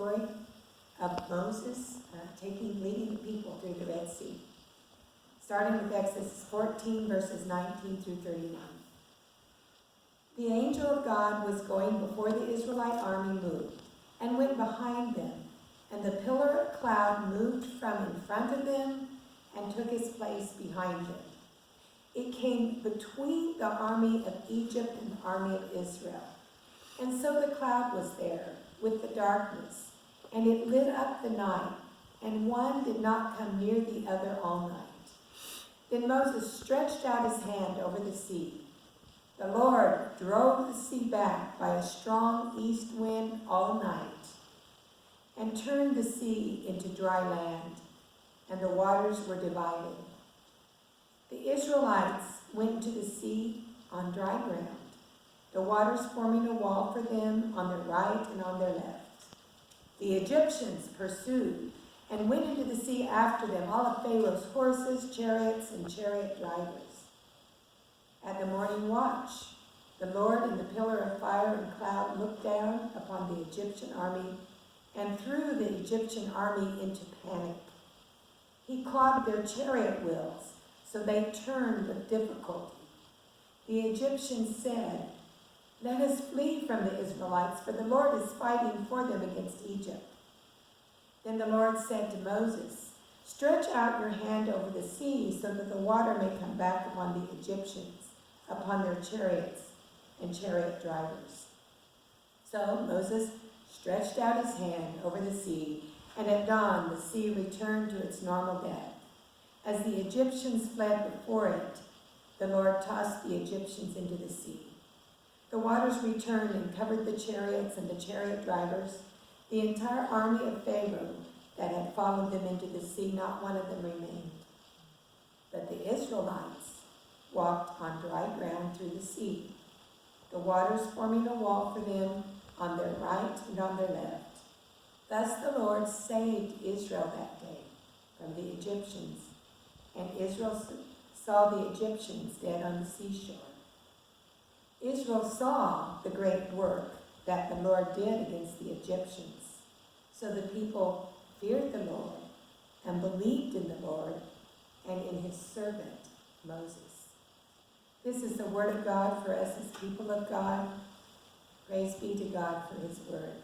story of Moses leading the people through the Red Sea. Starting with Exodus 14, verses 19 through 39. The angel of God was going before the Israelite army moved, and went behind them, and the pillar of cloud moved from in front of them, and took its place behind them. It came between the army of Egypt and the army of Israel. And so the cloud was there with the darkness, and it lit up the night, and one did not come near the other all night. Then Moses stretched out his hand over the sea. The Lord drove the sea back by a strong east wind all night, and turned the sea into dry land, and the waters were divided. The Israelites went into the sea on dry ground, the waters forming a wall for them on their right and on their left. The Egyptians pursued and went into the sea after them, all of Pharaoh's horses, chariots, and chariot drivers. At the morning watch, the Lord in the pillar of fire and cloud looked down upon the Egyptian army and threw the Egyptian army into panic. He clogged their chariot wheels, so they turned with difficulty. The Egyptians said, "Let us flee from the Israelites, for the Lord is fighting for them against Egypt." Then the Lord said to Moses, "Stretch out your hand over the sea so that the water may come back upon the Egyptians, upon their chariots and chariot drivers." So Moses stretched out his hand over the sea, and at dawn the sea returned to its normal depth. As the Egyptians fled before it, the Lord tossed the Egyptians into the sea. The waters returned and covered the chariots and the chariot drivers. The entire army of Pharaoh that had followed them into the sea, not one of them remained. But the Israelites walked on dry ground through the sea, the waters forming a wall for them on their right and on their left. Thus the Lord saved Israel that day from the Egyptians, and Israel saw the Egyptians dead on the seashore. Israel saw the great work that the Lord did against the Egyptians. So the people feared the Lord and believed in the Lord and in his servant Moses. This is the word of God for us as people of God. Praise be to God for his word.